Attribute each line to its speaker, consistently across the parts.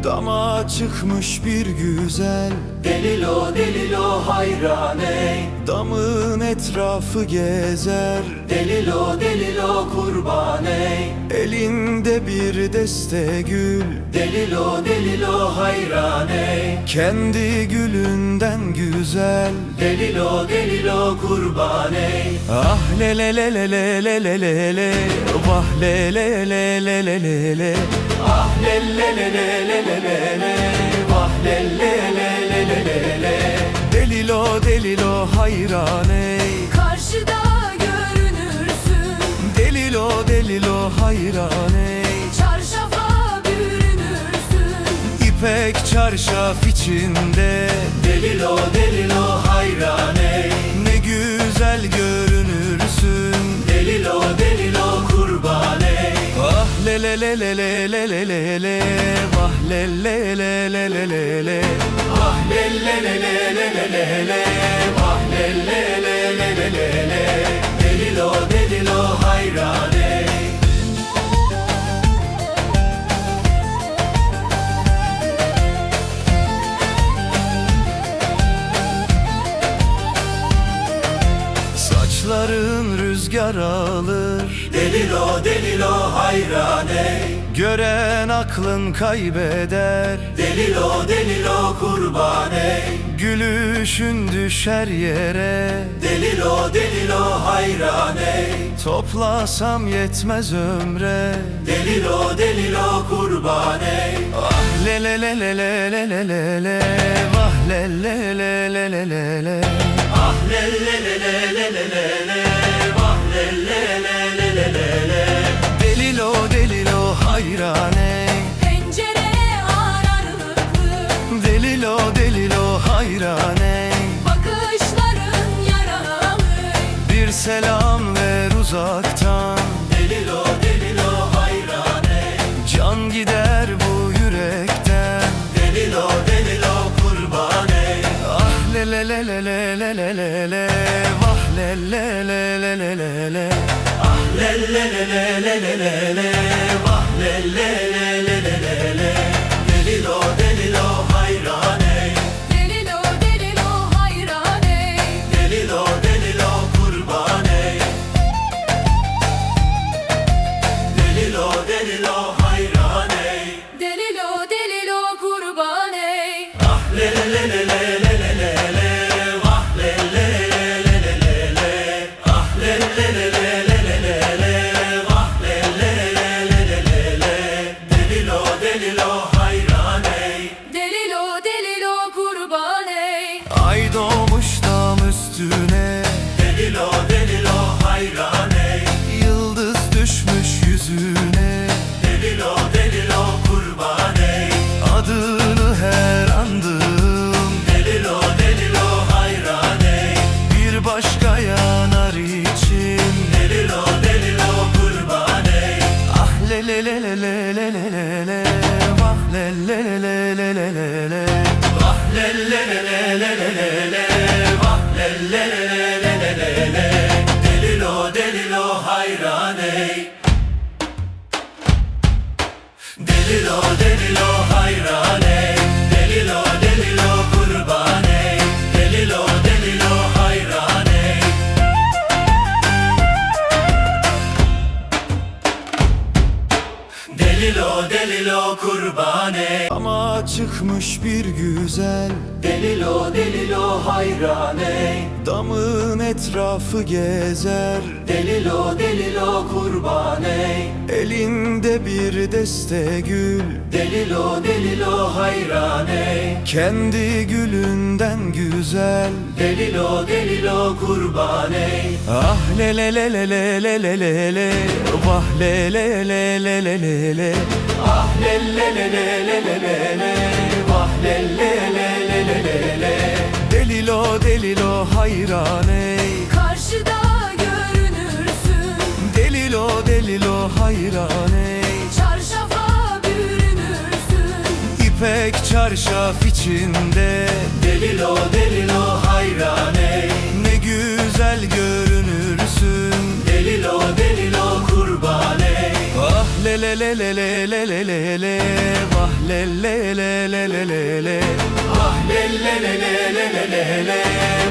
Speaker 1: Dama çıkmış bir güzel,
Speaker 2: Delilo delilo hayran ey.
Speaker 1: damın etrafı gezer.
Speaker 2: Delilo delilo kurban ey.
Speaker 1: Elinde bir deste gül,
Speaker 2: Delilo delilo hayran ey.
Speaker 1: kendi gülünden güzel.
Speaker 2: Delilo delilo kurban ey.
Speaker 1: Ah le le le le le le le le le, vah le le le le le le le.
Speaker 2: Ah le le le le le le le le. Vah le le le le le le le.
Speaker 1: Delilo delilo hayran ey.
Speaker 3: Karşıda görünürsün,
Speaker 1: Delilo delilo hayran ey.
Speaker 3: çarşafa bürünürsün.
Speaker 1: İpek çarşaf içinde,
Speaker 2: Delilo delilo hayran ey.
Speaker 1: ne güzel görünürsün.
Speaker 2: Delilo delilo kurban ey.
Speaker 1: Ah le le le le le le le le le, vah le le le le le le le.
Speaker 2: Ah le le le le le le le le. Vah le le le le le le le. Delilo delilo hayran ey.
Speaker 1: Saçların rüzgar alır,
Speaker 2: Delilo delilo hayran ey.
Speaker 1: gören aklın kaybeder.
Speaker 2: Delilo delilo kurban ey.
Speaker 1: Gülüşün düşer yere,
Speaker 2: Delilo delilo hayran ey.
Speaker 1: toplasam yetmez ömre.
Speaker 2: Delilo delilo kurban ey.
Speaker 1: Ah le le le le le le le le le, vah le le le le le le le.
Speaker 2: Ah le le le le le le le le. Vah le le le le le le le.
Speaker 1: Delilo delilo hayran ey.
Speaker 3: Pencere aralıklı,
Speaker 1: Delilo delilo hayran ey.
Speaker 3: bakışların yaralı.
Speaker 1: Bir selam ver uzaktan,
Speaker 2: Delilo delilo hayran ey.
Speaker 1: can gider bu yürekten.
Speaker 2: Delilo delilo kurban ey.
Speaker 1: Ah le le le le le le le le le, vah le le le le le le le.
Speaker 2: Ah le le le le le le le le. Vah le le le le le le le. Delilo delilo hayran ey.
Speaker 3: Delilo delilo hayran ey.
Speaker 2: Delilo delilo kurban ey. Delilo delilo hayran ey.
Speaker 3: Delilo delilo kurban ey.
Speaker 2: Ah le le le le le le le le le. Vah le le le le le le le. Ah le le le le le le le le. Vah le le le le le le le. Delilo delilo hayran ey.
Speaker 3: Delilo delilo kurban ey.
Speaker 1: Ay doğmuş dam üstüne,
Speaker 2: Delilo delilo hayran ey.
Speaker 1: yıldız düşmüş yüzüne.
Speaker 2: Delilo delilo kurban ey.
Speaker 1: Adını her andığım,
Speaker 2: Delilo delilo hayran ey.
Speaker 1: bir başka yanar için.
Speaker 2: Delilo delilo kurban ey.
Speaker 1: Ah le le le le le le le le le, vah le le le le le le le.
Speaker 2: Vah le le le le le le le le. Vah le le le le le le le. Delilo delilo hayran ey. Delilo delilo hayran ey. Delilo delilo kurban ey. Delilo delilo hayran ey. Delilo delilo kurban ey.
Speaker 1: Ama çıkmış bir güzel,
Speaker 2: Delilo delilo hayran ey.
Speaker 1: damın etrafı gezer.
Speaker 2: Delilo delilo kurban ey.
Speaker 1: Elinde bir deste gül,
Speaker 2: Delilo delilo hayran ey.
Speaker 1: kendi gülünden güzel.
Speaker 2: Delilo delilo kurban ey.
Speaker 1: Ah le le le le le le le le le, vah le le le le le le le.
Speaker 2: Ah le le le le le le le le. Vah le le le le le le le.
Speaker 1: Delilo delilo hayran ey.
Speaker 3: Karşıda görünürsün,
Speaker 1: Delilo delilo hayran ey.
Speaker 3: çarşafa bürünürsün.
Speaker 1: İpek çarşaf içinde,
Speaker 2: Delilo delilo hayran ey.
Speaker 1: ne güzel görünürsün.
Speaker 2: Delilo delilo kurban ey.
Speaker 1: Ah le le le le le le le le le vah le le le le le le le vah le le le le le le le le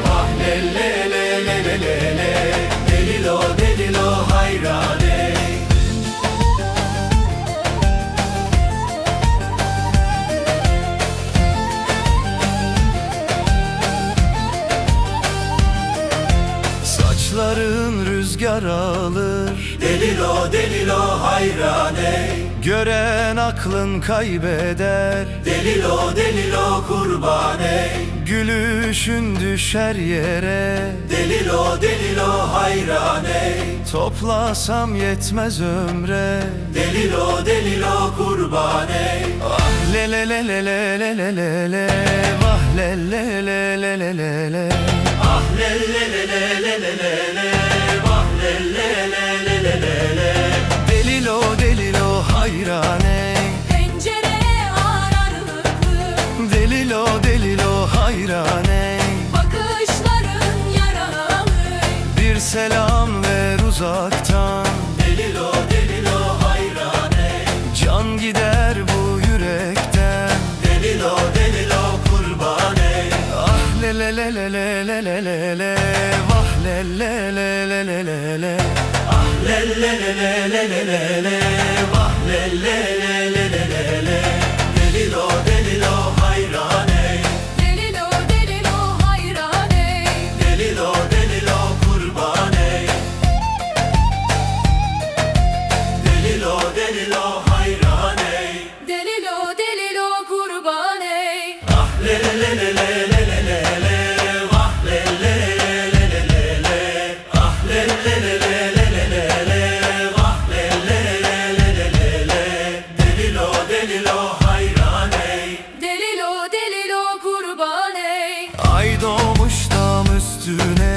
Speaker 1: vah le le le le le le le delilo delilo hayrane. Saçların rüzgar alır,
Speaker 2: Delilo delilo hayrane.
Speaker 1: gören aklın kaybeder.
Speaker 2: Delilo delilo kurbane.
Speaker 1: Gülüşün düşer yere,
Speaker 2: Delilo delilo hayrane.
Speaker 1: toplasam yetmez ömre.
Speaker 2: Delilo delilo kurbane.
Speaker 1: Ah le le le le le le le le le vah le le le le le le le
Speaker 2: Ah le le le le le le le le vah le le le le le le le
Speaker 1: delilo delilo hayrane.
Speaker 3: Pencere aralıklı,
Speaker 1: Delilo delilo hayrane.
Speaker 3: bakışların yaralı.
Speaker 1: Bir selam ver uzaktan,
Speaker 2: Delilo delilo hayrane.
Speaker 1: can gider bu yürekten.
Speaker 2: Delilo delilo kurbane.
Speaker 1: Ah le le le le le le le le le vah le le le le le le le
Speaker 2: Ah le le le le le le le le vah le le le le le le le delilo delilo hayrane.
Speaker 3: Delilo delilo hayrane.
Speaker 2: Delilo delilo kurbane. Delilo delilo hayrane.
Speaker 3: Delilo delilo kurbane.
Speaker 2: Ah le le le le le le le le le vah le le le le le le ah le le le le le le le le vah le le le le le le le delilo delilo hayrane.
Speaker 3: Delilo delilo kurbane.
Speaker 1: Ay doğmuş dam üstüne,